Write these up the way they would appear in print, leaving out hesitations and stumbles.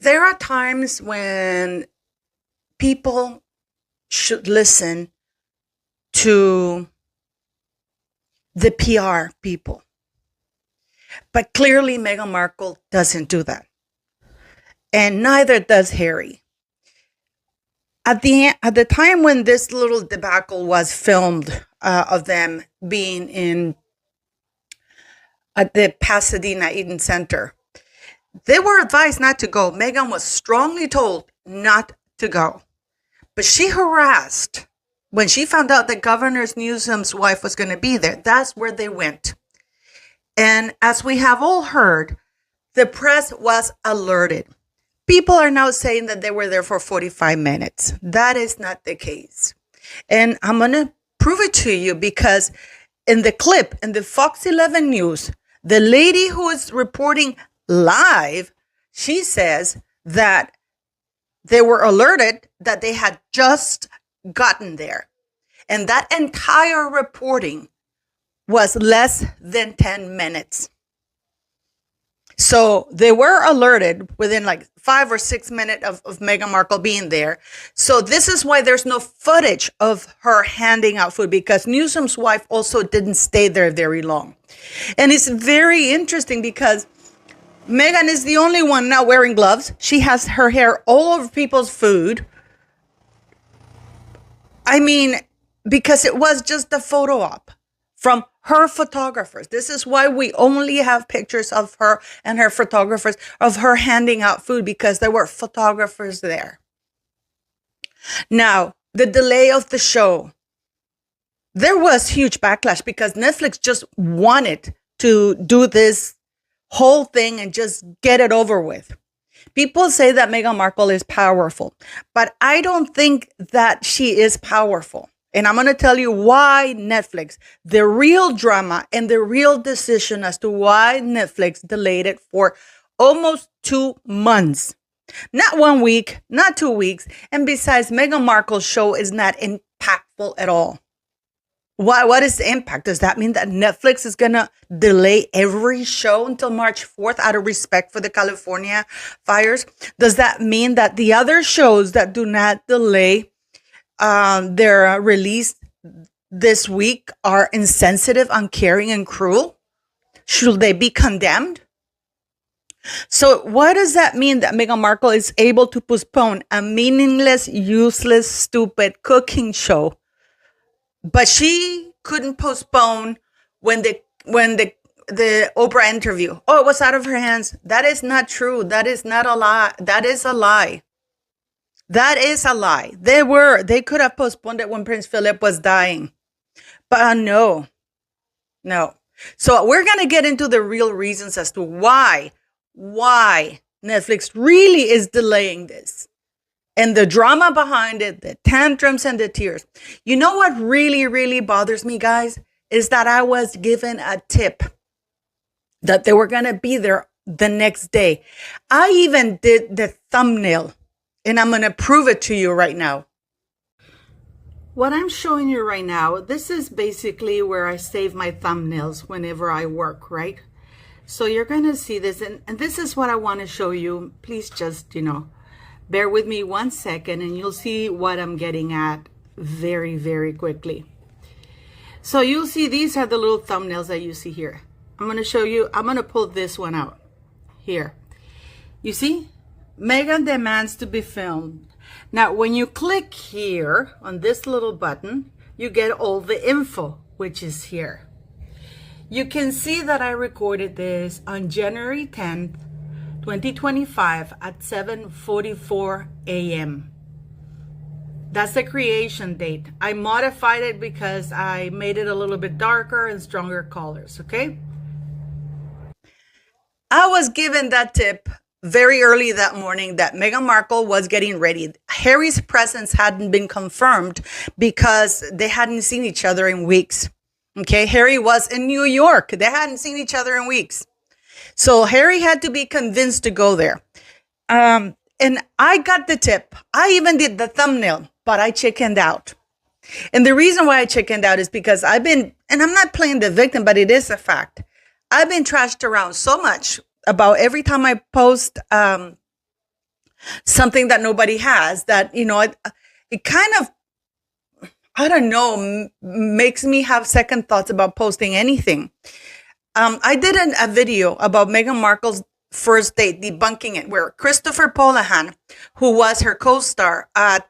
there are times when people should listen to the PR people. But clearly, Meghan Markle doesn't do that. And neither does Harry. At the time when this little debacle was filmed of them being at the Pasadena Eden Center, they were advised not to go. Meghan was strongly told not to go. But she harassed when she found out that Governor Newsom's wife was going to be there. That's where they went. And as we have all heard, the press was alerted. People are now saying that they were there for 45 minutes. That is not the case. And I'm going to prove it to you because in the clip, in the Fox 11 News, the lady who is reporting live, she says that they were alerted that they had just gotten there. And that entire reporting was less than 10 minutes. So they were alerted within like 5 or 6 minutes of Meghan Markle being there. So this is why there's no footage of her handing out food, because Newsom's wife also didn't stay there very long. And it's very interesting because Meghan is the only one not wearing gloves. She has her hair all over people's food. I mean, because it was just a photo op from her photographers. This is why we only have pictures of her and her photographers of her handing out food, because there were photographers there. Now, the delay of the show. There was huge backlash because Netflix just wanted to do this whole thing and just get it over with. People say that Meghan Markle is powerful, but I don't think that she is powerful. And I'm going to tell you why Netflix, the real drama and the real decision as to why Netflix delayed it for almost 2 months. Not 1 week, not 2 weeks. And besides, Meghan Markle's show is not impactful at all. What is the impact? Does that mean that Netflix is going to delay every show until March 4th out of respect for the California fires? Does that mean that the other shows that do not delay their release this week are insensitive, uncaring, and cruel? Should they be condemned? So what does that mean that Meghan Markle is able to postpone a meaningless, useless, stupid cooking show? But she couldn't postpone when the Oprah interview. Oh, it was out of her hands. That is not true. That is not a lie. That is a lie. That is a lie. They could have postponed it when Prince Philip was dying. But no. So we're going to get into the real reasons as to why Netflix really is delaying this. And the drama behind it, the tantrums and the tears. You know what really, really bothers me, guys, is that I was given a tip that they were going to be there the next day. I even did the thumbnail, and I'm going to prove it to you right now. What I'm showing you right now, this is basically where I save my thumbnails whenever I work, right? So you're going to see this, and this is what I want to show you. Please just, bear with me 1 second and you'll see what I'm getting at very, very quickly. So you'll see these are the little thumbnails that you see here. I'm going to show you, I'm going to pull this one out here. You see? Meghan demands to be filmed. Now, when you click here on this little button, you get all the info, which is here. You can see that I recorded this on January 10th, 2025 at 7:44 a.m. That's the creation date. I modified it because I made it a little bit darker and stronger colors, okay? I was given that tip very early that morning that Meghan Markle was getting ready. Harry's presence hadn't been confirmed because they hadn't seen each other in weeks. Okay, Harry was in New York. They hadn't seen each other in weeks. So Harry had to be convinced to go there. And I got the tip. I even did the thumbnail, but I chickened out. And the reason why I chickened out is because I've been, and I'm not playing the victim, but it is a fact. I've been trashed around so much about every time I post something that nobody has, that, it kind of, I don't know, makes me have second thoughts about posting anything. I did a video about Meghan Markle's first date, debunking it, where Christopher Polahan, who was her co-star at,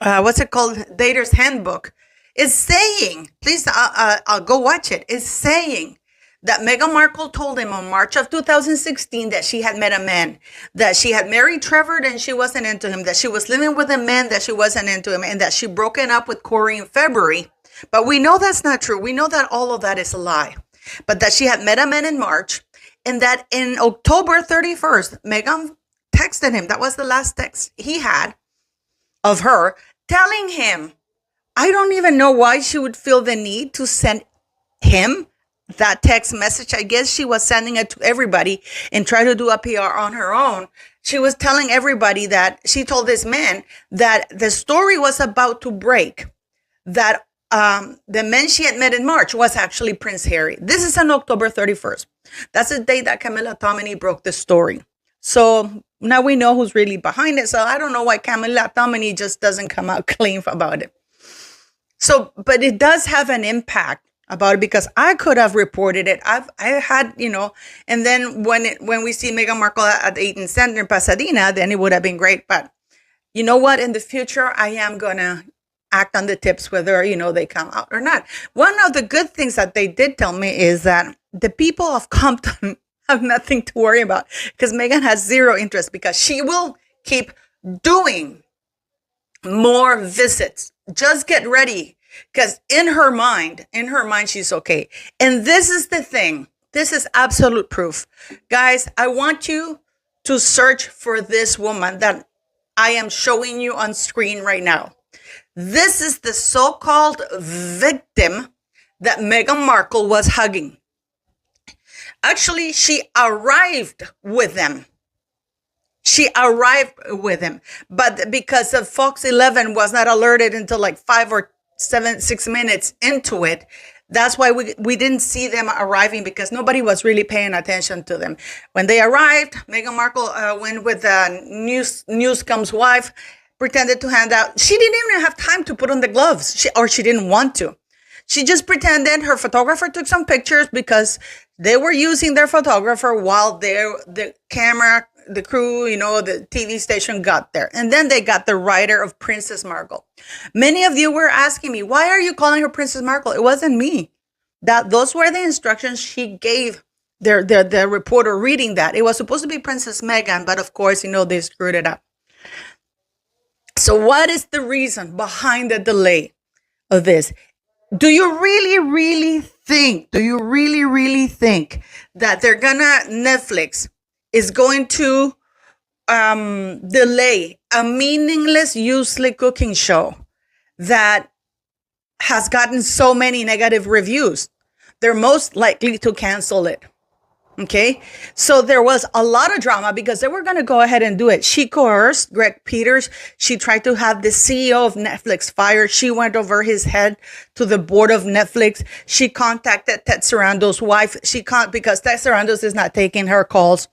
what's it called? Dater's Handbook, is saying, please, I'll go watch it, is saying that Meghan Markle told him on March of 2016 that she had met a man, that she had married Trevor and she wasn't into him, that she was living with a man that she wasn't into him, and that she broken up with Corey in February. But we know that's not true. We know that all of that is a lie. But that she had met a man in March, and that in October 31st, Meghan texted him. That was the last text he had of her, telling him, I don't even know why she would feel the need to send him that text message. I guess she was sending it to everybody and try to do a PR on her own. She was telling everybody that she told this man that the story was about to break, that the man she had met in March was actually Prince Harry. This is on October 31st. That's the day that Camilla Tominey broke the story. So now we know who's really behind it. So I don't know why Camilla Tominey just doesn't come out clean about it. So, but it does have an impact about it, because I could have reported it. I had, and then when we see Meghan Markle at the Eaton Center in Pasadena, then it would have been great. But you know what? In the future, I am going to act on the tips, whether, they come out or not. One of the good things that they did tell me is that the people of Compton have nothing to worry about, because Meghan has zero interest, because she will keep doing more visits. Just get ready. Because in her mind, she's okay. And this is the thing. This is absolute proof. Guys, I want you to search for this woman that I am showing you on screen right now. This is the so-called victim that Meghan Markle was hugging. Actually, she arrived with them. But because of Fox 11 was not alerted until like 6 minutes into it, that's why we didn't see them arriving, because nobody was really paying attention to them. When they arrived, Meghan Markle went with Newsom's wife, pretended to hand out. She didn't even have time to put on the gloves, she didn't want to. She just pretended. Her photographer took some pictures, because they were using their photographer while the crew, the TV station got there. And then they got the writer of Princess Markle. Many of you were asking me, why are you calling her Princess Markle? It wasn't me. Those were the instructions she gave the reporter reading that. It was supposed to be Princess Meghan, but of course, they screwed it up. So what is the reason behind the delay of this? Do you really, really think that Netflix is going to delay a meaningless, useless cooking show that has gotten so many negative reviews? They're most likely to cancel it. Okay, so there was a lot of drama because they were going to go ahead and do it. She coerced Greg Peters. She tried to have the CEO of Netflix fired. She went over his head to the board of Netflix. She contacted Ted Sarando's wife. Because Ted Sarandos is not taking her calls,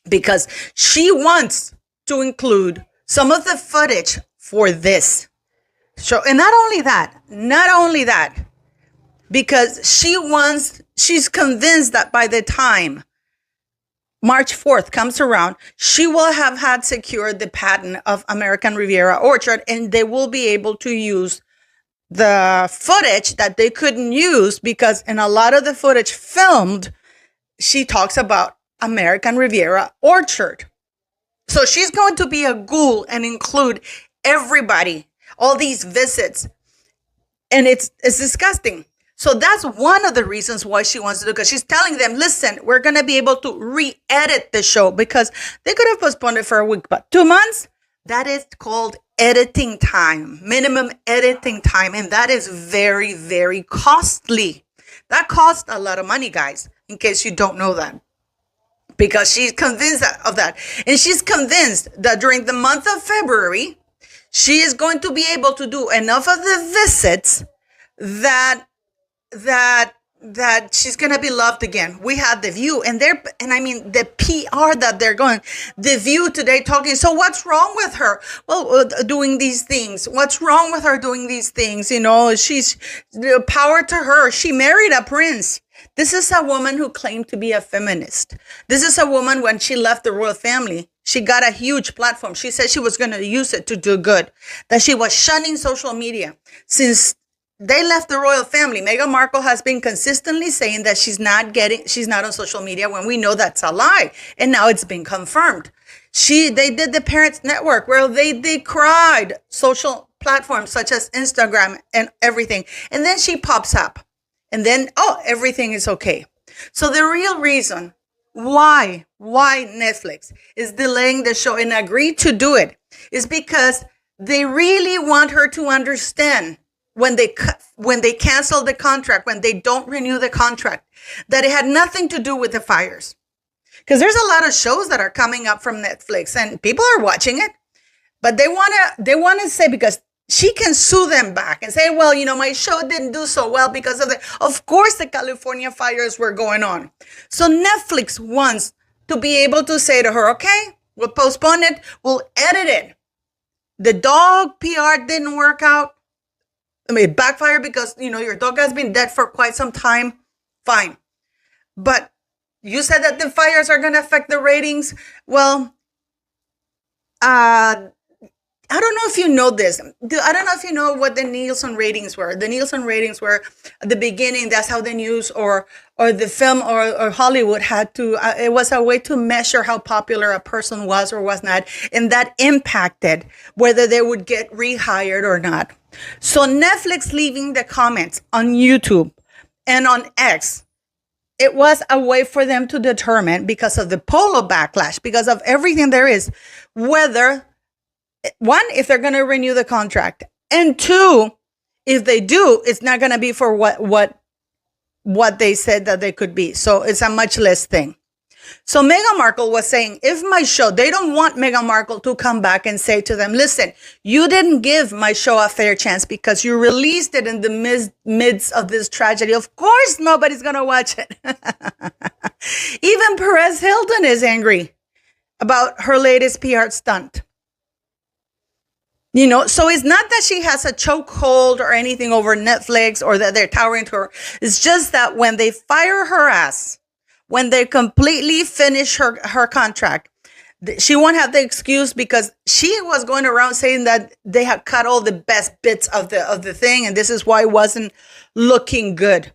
because she wants to include some of the footage for this show. And not only that, because she's convinced that by the time March 4th comes around, she will have had secured the patent of American Riviera Orchard, and they will be able to use the footage that they couldn't use, because in a lot of the footage filmed, she talks about American Riviera Orchard. So she's going to be a ghoul and include everybody, all these visits. And it's disgusting. So that's one of the reasons why she wants to do it, because she's telling them, listen, we're going to be able to re-edit the show, because they could have postponed it for a week, but 2 months, that is called editing time, minimum editing time. And that is very, very costly. That costs a lot of money, guys, in case you don't know that, because she's convinced of that. And she's convinced that during the month of February, she is going to be able to do enough of the visits that that she's gonna be loved again. We had The View, and I mean the PR that they're going. The View today talking. So what's wrong with her? Well, doing these things. What's wrong with her doing these things? You know, she's power to her. She married a prince. This is a woman who claimed to be a feminist. This is a woman, when she left the royal family, she got a huge platform. She said she was going to use it to do good, that she was shunning social media. Since they left the royal family, Meghan Markle has been consistently saying that she's not on social media, when we know that's a lie. And now it's been confirmed. They did the Parents Network, where they cried social platforms such as Instagram and everything. And then she pops up. And then, everything is okay. So the real reason why Netflix is delaying the show and agreed to do it is because they really want her to understand, when they cancel the contract, when they don't renew the contract, that it had nothing to do with the fires. Because there's a lot of shows that are coming up from Netflix and people are watching it, but they want to say, because she can sue them back and say, well, you know, my show didn't do so well because of course, the California fires were going on. So Netflix wants to be able to say to her, okay, we'll postpone it. We'll edit it. The dog PR didn't work out. I mean, it backfired because, you know, your dog has been dead for quite some time. Fine. But you said that the fires are going to affect the ratings. Well, I don't know if you know this. I don't know if you know what the Nielsen ratings were. The Nielsen ratings were at the beginning. That's how the news or the film or Hollywood had to. It was a way to measure how popular a person was or was not, and that impacted whether they would get rehired or not. So Netflix leaving the comments on YouTube and on X, it was a way for them to determine, because of the polo backlash, because of everything there is, whether, one, if they're going to renew the contract, and two, if they do, it's not going to be for what they said that they could be. So it's a much less thing. So Meghan Markle was saying, if my show, they don't want Meghan Markle to come back and say to them, listen, you didn't give my show a fair chance because you released it in the midst of this tragedy. Of course, nobody's going to watch it. Even Perez Hilton is angry about her latest PR stunt. You know, so it's not that she has a chokehold or anything over Netflix or that they're towering to her. It's just that when they fire her ass, when they completely finish her contract, she won't have the excuse, because she was going around saying that they had cut all the best bits of the thing, and this is why it wasn't looking good.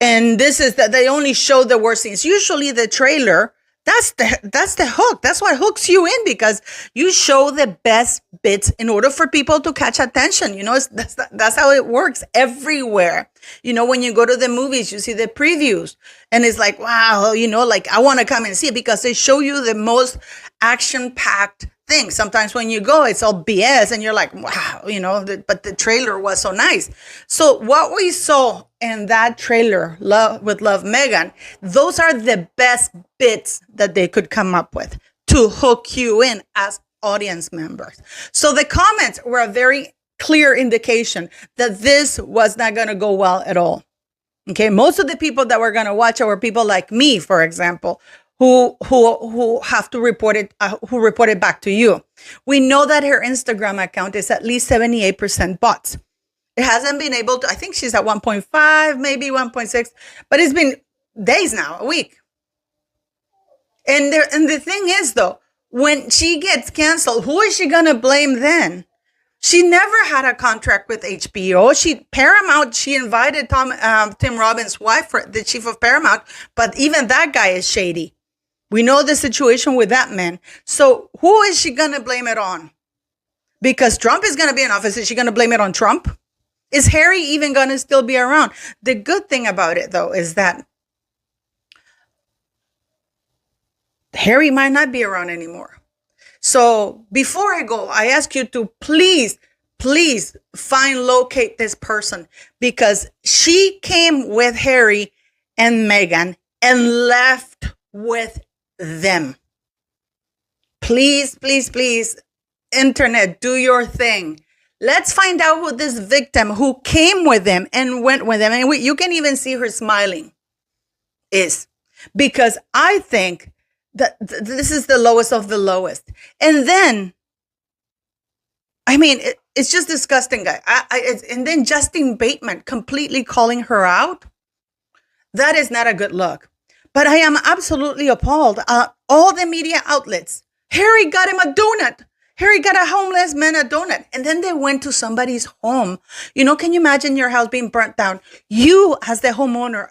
And this is that they only showed the worst scenes. Usually the trailer, that's the hook. That's what hooks you in, because you show the best bits in order for people to catch attention. You know, that's how it works everywhere. You know, when you go to the movies, you see the previews and it's like, wow, you know, like I want to come and see it because they show you the most action-packed thing. Sometimes when you go, it's all BS and you're like, wow, you know, but the trailer was so nice. So what we saw in that trailer, Love Meghan, those are the best bits that they could come up with to hook you in as audience members. So the comments were a very clear indication that this was not going to go well at all. Okay. Most of the people that were going to watch it were people like me, for example, who have to report it, who report it back to you. We know that her Instagram account is at least 78% bots. It hasn't been able to, I think she's at 1.5, maybe 1.6, but it's been days now, a week. And the thing is, though, when she gets canceled, who is she going to blame then? She never had a contract with HBO. Paramount, she invited Tim Robbins' wife, the chief of Paramount, but even that guy is shady. We know the situation with that man. So who is she going to blame it on? Because Trump is going to be in office. Is she going to blame it on Trump? Is Harry even going to still be around? The good thing about it, though, is that Harry might not be around anymore. So before I go, I ask you to please locate this person, because she came with Harry and Meghan and left with them. Please, internet, do your thing. Let's find out who this victim who came with them and went with them. And you can even see her smiling is, because I think that this is the lowest of the lowest. And then, I mean, it's just disgusting, guy. And then Justine Bateman completely calling her out. That is not a good look. But I am absolutely appalled. All the media outlets, Harry got him a donut. Harry got a homeless man a donut. And then they went to somebody's home. You know, can you imagine your house being burnt down? You, as the homeowner,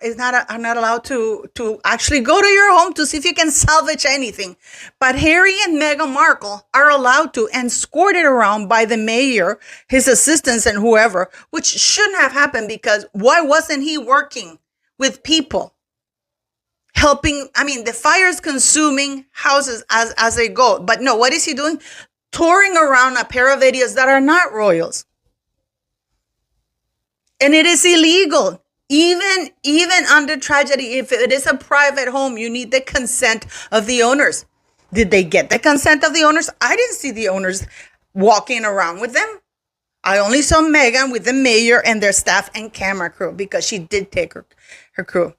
are not allowed to actually go to your home to see if you can salvage anything. But Harry and Meghan Markle are allowed to, and escorted around by the mayor, his assistants, and whoever, which shouldn't have happened, because why wasn't he working with people? Helping, I mean, the fire's consuming houses as they go. But no, what is he doing? Touring around a pair of idiots that are not royals. And it is illegal. Even under tragedy, if it is a private home, you need the consent of the owners. Did they get the consent of the owners? I didn't see the owners walking around with them. I only saw Meghan with the mayor and their staff and camera crew, because she did take her crew.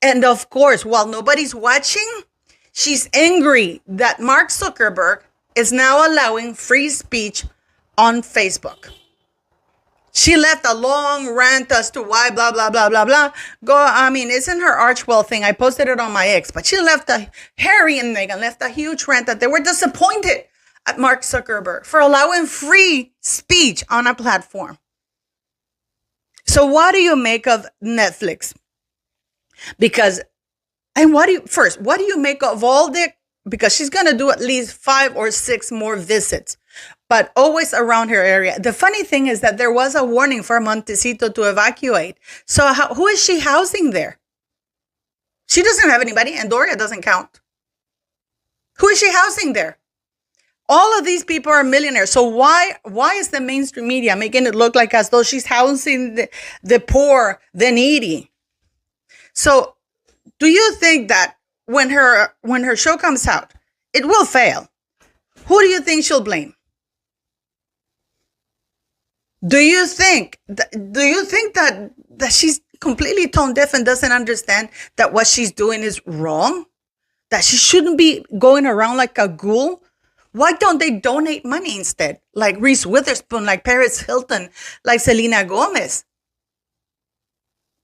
And of course, while nobody's watching, she's angry that Mark Zuckerberg is now allowing free speech on Facebook. She left a long rant as to why blah, blah, blah, blah, blah. It's in her Archwell thing. I posted it on my ex, but Harry and Meghan left a huge rant that they were disappointed at Mark Zuckerberg for allowing free speech on a platform. So what do you make of Netflix? What do you make of all because she's going to do at least 5 or 6 more visits, but always around her area. The funny thing is that there was a warning for Montecito to evacuate. So who is she housing there? She doesn't have anybody, and Doria doesn't count. Who is she housing there? All of these people are millionaires. So why is the mainstream media making it look like as though she's housing the poor, the needy? So do you think that when her show comes out, it will fail? Who do you think she'll blame? Do you think that she's completely tone deaf and doesn't understand that what she's doing is wrong? That she shouldn't be going around like a ghoul? Why don't they donate money instead? Like Reese Witherspoon, like Paris Hilton, like Selena Gomez.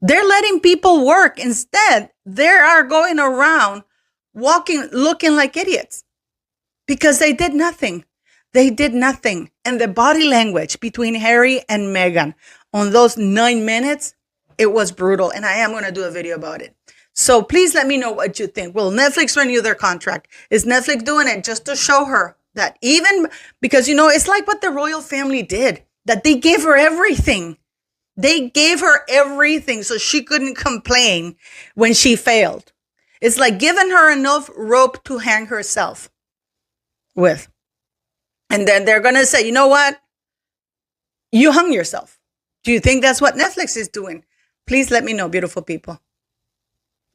They're letting people work. Instead, they are going around walking, looking like idiots because they did nothing. They did nothing. And the body language between Harry and Meghan on those 9 minutes, it was brutal. And I am going to do a video about it. So please let me know what you think. Will Netflix renew their contract? Is Netflix doing it just to show her that because, it's like what the royal family did, that they gave her everything. They gave her everything so she couldn't complain when she failed. It's like giving her enough rope to hang herself with. And then they're going to say, you know what? You hung yourself. Do you think that's what Netflix is doing? Please let me know, beautiful people.